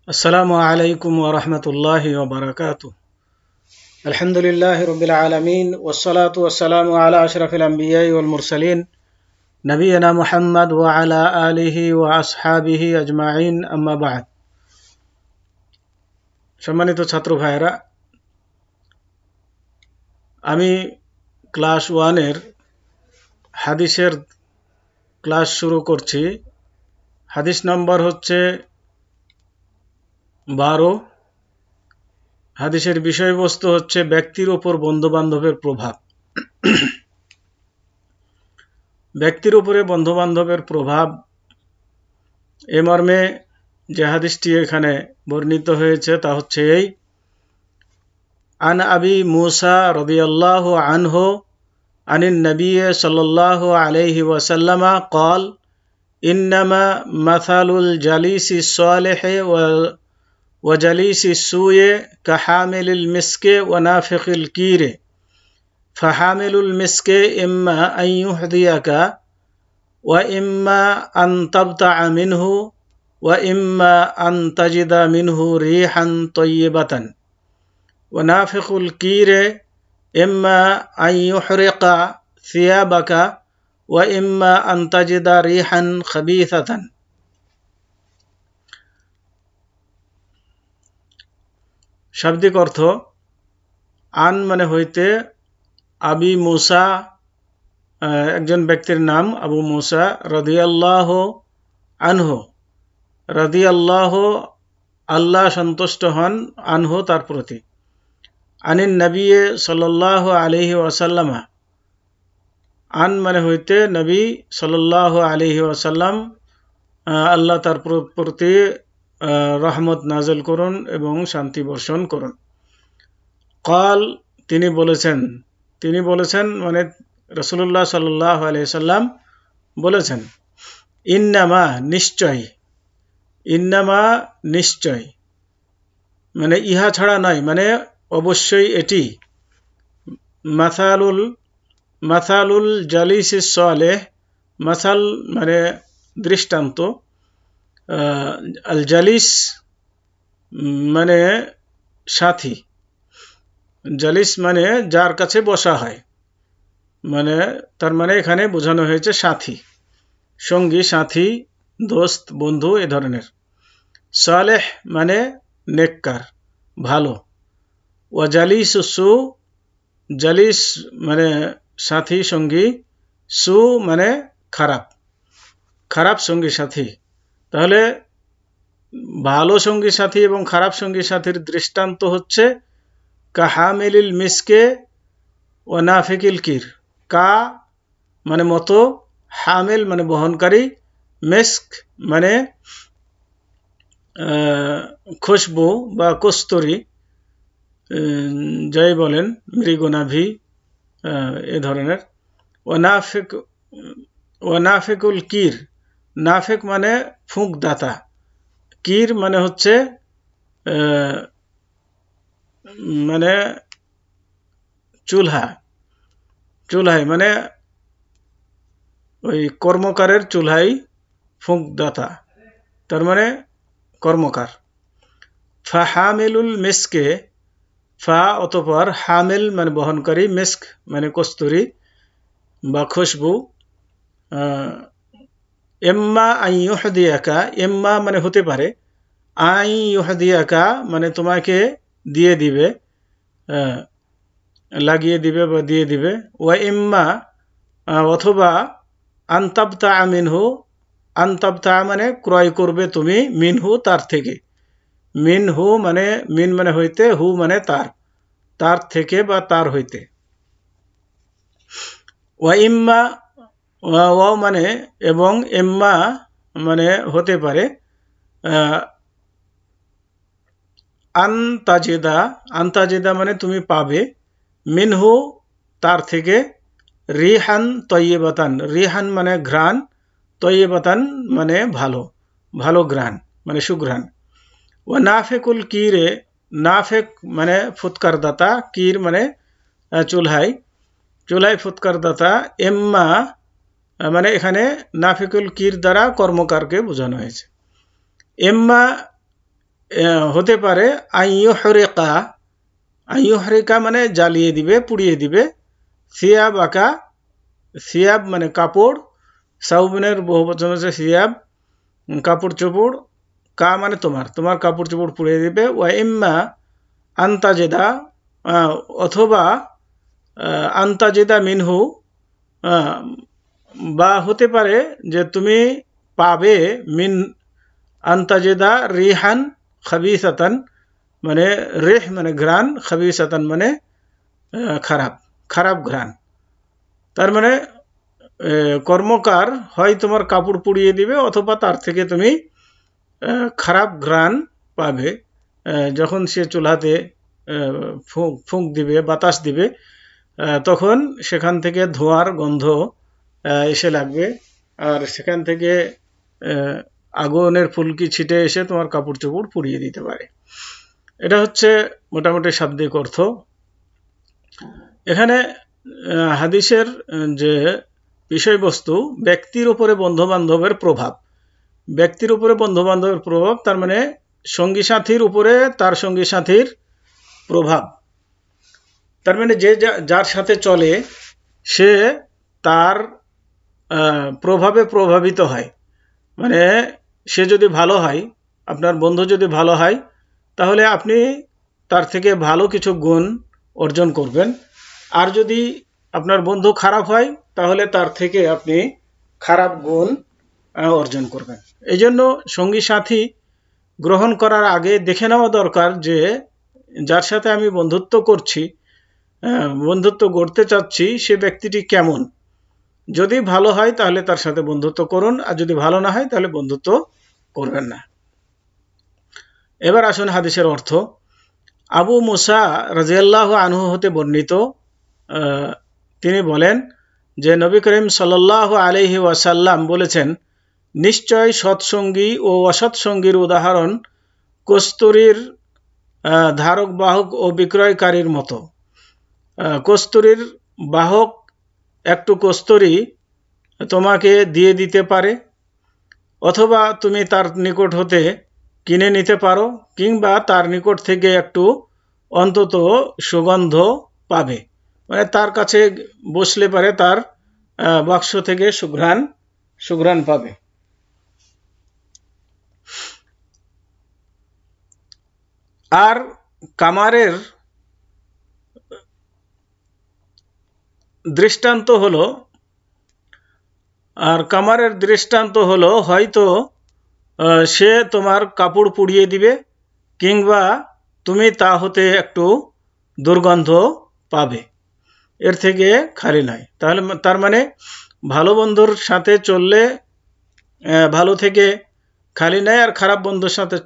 আসসালামু আলাইকুম ওয়া রাহমাতুল্লাহি ওয়া বারাকাতুহু। আলহামদুলিল্লাহি রাব্বিল আলামিন ওয়াসসালাতু ওয়াসসালামু আলা আশরাফিল আমবিয়াই ওয়াল মুরসালিন নবিয়িনা মুহাম্মদ ওয়া আলা আলিহি ওয়া আসহাবিহি আজমাইন, আম্মা বা'দ। সম্মানিত ছাত্র ভাইরা, আমি ক্লাস 1 এর হাদিসের ক্লাস শুরু করছি। হাদিস নম্বর হচ্ছে 12। হাদিসের বিষয়বস্তু হচ্ছে ব্যক্তির উপর বন্ধুবান্ধবের প্রভাব। ব্যক্তির উপরে বন্ধুবান্ধবের প্রভাব এ মর্মে যে হাদিসটি এখানে বর্ণিত হয়েছে তা হচ্ছে এই: আন আবি মুসা রাদিয়াল্লাহু আনহু আনিন নবী সাল্লাল্লাহু আলাইহি ওয়াসাল্লাম قال ইন্নামা মাসালুল জালিসি সালিহি ওয়া জালিসি সুয়ে কাহামিলিল মিসকে ওয়া নাফিকিল কিরে ফাহামিলুল মিসকে ইম্মা আন ইউহদিয়াকা ওয়া ইম্মা আন তাবতাআ মিনহু ওয়া ইম্মা আন তাজিদা মিনহু রিহান তাইয়্যিবাতান ওয়া নাফিকুল কিরে ইম্মা আন ইউহরিকা সিয়াবাকা ওয়া ইম্মা আন তাজিদা রিহান খাবিসাতান। শাব্দিক অর্থ: আন মানে হইতে, আবি মুসা একজন ব্যক্তির নাম আবু মুসা, রাদিয়াল্লাহু আনহু, রাদিয়াল্লাহু আল্লাহ সন্তুষ্ট হন, আনহু তার প্রতি, আনিন নবী সাল্লাল্লাহু আলাইহি ওয়াসাল্লাম, আন মানে হইতে নবী সাল্লাল্লাহু আলাইহি ওয়াসাল্লাম, আল্লাহ তার প্রতি রহমত নাযিল করুন এবং শান্তি বর্ষণ করুন। কাল তিনি বলেছেন মানে রাসূলুল্লাহ সাল্লাল্লাহু আলাইহি সাল্লাম বলেছেন, ইন্নামা নিশ্চয় মানে ইহা ছাড়া নয়, মানে অবশ্যই এটি, মাসালুল জালিসিস সালেহ, মাসাল মানে দৃষ্টান্ত, আল জালিস মানে সাথী, জালিস মানে যার কাছে বসা হয়, মানে তার মানে এখানে বোঝানো হয়েছে সাথী, সঙ্গী, সাথী, দোস্ত, বন্ধু এ ধরনের। সালেহ মানে নেককার, ভালো। ওয়া জালিস সু, জালিস মানে সাথী, সঙ্গী, সু মানে খারাপ সঙ্গী সাথী। তাহলে ভালো সঙ্গী সাথী এবং খারাপ সঙ্গী সাথীর দৃষ্টান্ত হচ্ছে কাহামিলিল মিসকে ওয়া নাফিকিল কির। কা মানে মতো, হামিল মানে বহনকারী, মিস্ক মানে খুশবু বা কস্তুরী, যাই বলেন, মৃগনাভি এ ধরনের। ওয়া নাফিকুল কির, নাফিক মানে ফুঁকদাতা, কির মানে হচ্ছে মানে চুলহাই মানে ওই কর্মকারের চুলহাই ফুঁকদাতা, তার মানে কর্মকার। ফাহামিলুল মিসকে, ফা অতঃপর, হামিল মানে বহনকারী, মিস্ক মানে কস্তুরী বা খুশবু। ইম্মা আন ইউহদিয়াকা, ইম্মা মানে হতে পারে, আন ইউহদিয়াকা মানে তোমাকে দিয়ে দিবে, লাগিয়ে দিবে বা দিয়ে দিবে। ওয়া ইম্মা অথবা আন তাবতাআ মিনহু, আন তাবতাআ মানে ক্রয় করবে তুমি, মিনহু তার থেকে, মিনহু মানে মিন মানে হইতে, হু মানে তার থেকে বা তার হইতে। ওয়া ইম্মা, ওয়া মানে এবং, ইম্মা মানে হতে পারে, আন্তাজেদা মানে তুমি পাবে, মিনহু তার থেকে, রিহান তয়্যিবাতান, রিহান মানে ঘ্রাণ, তয়্যিবাতান মানে ভালো ঘ্রাণ মানে সুঘ্রাণ। ওয়া নাফিকুল কিরে, নাফেক মানে ফুৎকারদাতা, কির মানে চুলহাই ফুৎকারদাতা। এম্মা মানে এখানে নাফিকুল কির দ্বারা কর্মকারকে বোঝানো হয়েছে। এম্মা হতে পারে আইয়ুহরিকা মানে জ্বালিয়ে দিবে, পুড়িয়ে দিবে। সিয়াব আকা, সিয়াব মানে কাপড়, সাউবিনের বহু বচন হচ্ছে সিয়াব, কাপড় চোপড়, কা মানে তোমার কাপড় চোপড় পুড়িয়ে দিবে। ওয়া ইম্মা আন্তাজেদা, অথবা আন্তাজেদা মিনহু, বা হতে পারে যে তুমি পাবে মিন আন্তাজেদা রিহান খাবিসাতান, মানে রেহ মানে ঘ্রাণ, খাবিসাতান মানে খারাপ, খারাপ ঘ্রাণ। তার মানে কর্মকার হয় তোমার কাপড় পুড়িয়ে দিবে, অথবা তার থেকে তুমি খারাপ ঘ্রাণ পাবে। যখন সে চুলাতে ফুঁক দিবে, বাতাস দিবে, তখন সেখান থেকে ধোঁয়ার গন্ধ এসে লাগবে, আর সেখান থেকে আগুনের ফুলকি ছিটে এসে তোমার কাপড় চোপড় পুড়িয়ে দিতে পারে। এটা হচ্ছে মোটামুটি শাব্দিক অর্থ। এখানে হাদিসের যে বিষয়বস্তু, ব্যক্তির উপরে বন্ধু বান্ধবের প্রভাব, ব্যক্তির উপরে বন্ধু বান্ধবের প্রভাব, তার মানে সঙ্গী সাথীর উপরে তার সঙ্গী সাথীর প্রভাব। তার মানে যে যার সাথে চলে সে তার প্রভাবে প্রভাবিত হয়। মানে সে যদি ভালো হয়, আপনার বন্ধু যদি ভালো হয়, তাহলে আপনি তার থেকে ভালো কিছু গুণ অর্জন করবেন। আর যদি আপনার বন্ধু খারাপ হয়, তাহলে তার থেকে আপনি খারাপ গুণ অর্জন করবেন। এই জন্য সঙ্গী সাথী গ্রহণ করার আগে দেখে নেওয়া দরকার যে যার সাথে আমি বন্ধুত্ব করছি, বন্ধুত্ব গড়তে চাচ্ছি, সে ব্যক্তিটি কেমন। যদি ভালো হয় তাহলে তার সাথে বন্ধুত্ব করুন, আর যদি ভালো না হয় তাহলে বন্ধুত্ব করবেন না। এবার আসুন হাদিসের অর্থ। আবু মুসা রাদিয়াল্লাহু আনহু হতে বর্ণিত, তিনি বলেন যে নবী করিম সাল্লাল্লাহু আলাইহি ওয়াসাল্লাম বলেছেন, নিশ্চয় সৎসঙ্গী ও অসৎসঙ্গীর উদাহরণ কস্তুরীর ধারক বাহক ও বিক্রয়কারীর মতো। কস্তুরীর বাহক একটু কস্তুরী তোমাকে দিয়ে দিতে পারে, অথবা তুমি তার নিকট হতে কিনে নিতে পারো, কিংবা তার নিকট থেকে একটু অন্তত সুগন্ধ পাবে, মানে তার কাছে বসলে পারে তার বাক্স থেকে সুঘ্রাণ পাবে। আর কামারের দৃষ্টান্ত হলো হয়তো সে তোমার কাপড় পুড়িয়ে দিবে, কিংবা তুমি তা হতে একটু দুর্গন্ধ পাবে, এর থেকে খালি নয়। তাহলে তার মানে ভালো বন্ধুর সাথে চললে ভালো থেকে খালি নয়, আর খারাপ বন্ধুর সাথে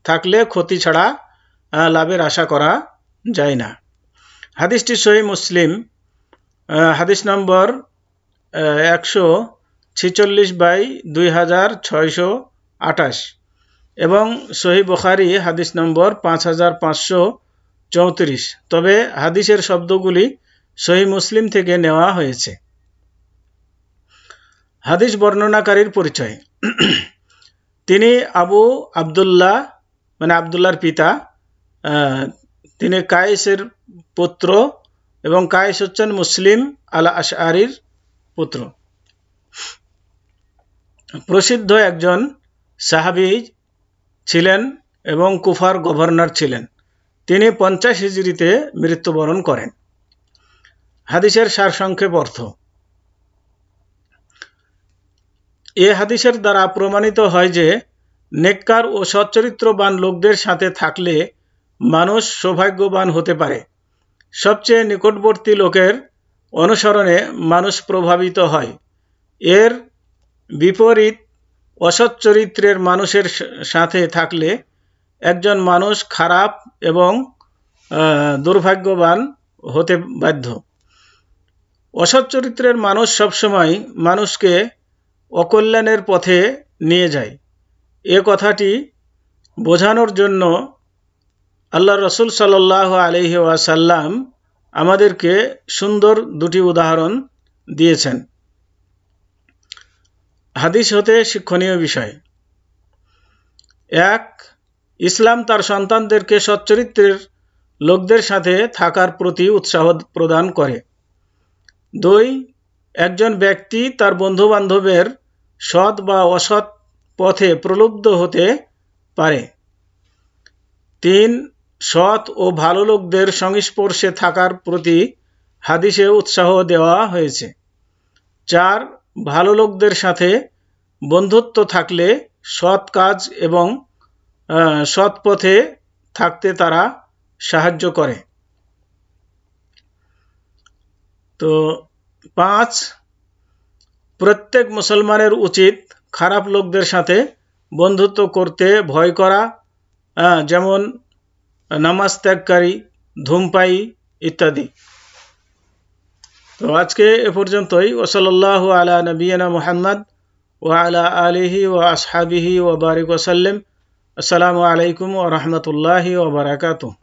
থাকলে ক্ষতি ছাড়া লাভের আশা করা যায় না। হাদিসটি সহিহ মুসলিম, হাদিস নম্বর 146/2628, এবং সহিহ বুখারী হাদিস নম্বর 5534। তবে হাদিসের শব্দগুলি সহিহ মুসলিম থেকে নেওয়া হয়েছে। হাদিস বর্ণনাকারীর পরিচয়। তিনি আবু আবদুল্লাহ, মানে আবদুল্লাহর পিতা, তিনি কায়েসের পুত্র, এবং কায়েস হচ্ছেন মুসলিম আল আশআরির পুত্র। প্রসিদ্ধ একজন সাহাবী ছিলেন এবং কুফার গভর্নর ছিলেন। তিনি 50 হিজরিতে মৃত্যুবরণ করেন। হাদিসের সারসংক্ষেপ অর্থ। এ হাদিসের দ্বারা প্রমাণিত হয় যে নেককার ও সচ্চরিত্রবান লোকদের সাথে থাকলে মানুষ সৌভাগ্যবান হতে পারে। সবচেয়ে নিকটবর্তী লোকের অনুসরণে মানুষ প্রভাবিত হয়। এর বিপরীত অসৎ চরিত্রের মানুষের সাথে থাকলে একজন মানুষ খারাপ এবং দুর্ভাগ্যবান হতে বাধ্য। অসৎ চরিত্রের মানুষ সবসময় মানুষকে অকল্যাণের পথে নিয়ে যায়। এ কথাটি বোঝানোর জন্য আল্লাহ রসুল সাল্লাল্লাহু আলাইহি ওয়াসাল্লাম আমাদেরকে সুন্দর দুটি উদাহরণ দিয়েছেন। হাদিস হতে শিক্ষণীয় বিষয়। 1, ইসলাম তার সন্তানদেরকে সচ্চরিত্রের লোকদের সাথে থাকার প্রতি উৎসাহ প্রদান করে। 2, একজন ব্যক্তি তার বন্ধুবান্ধবের সৎ বা অসৎ পথে প্রলুব্ধ হতে পারে। 3, সৎ ও ভালো লোকদের সংস্পর্শে থাকার প্রতি হাদিসে উৎসাহ দেওয়া হয়েছে। 4, ভালো লোকদের সাথে বন্ধুত্ব থাকলে সৎ কাজ এবং সৎ পথে থাকতে তারা সাহায্য করে। তো 5, প্রত্যেক মুসলমানের উচিত খারাপ লোকদের সাথে বন্ধুত্ব করতে ভয় করা, যেমন নামাজ ত্যাগকারী, ধূমপায়ী ইত্যাদি। তো আজকে এ পর্যন্তই। ওয়াসাল্লাল্লাহু আলা নবিয়িনা মুহাম্মদ ওয়া আলা আলিহি ওয়া আসহাবিহি ওয়া বারিক ওয়া সাল্লাম। আসসালামু আলাইকুম ওয়া রাহমাতুল্লাহি ওয়া বারাকাতুহু।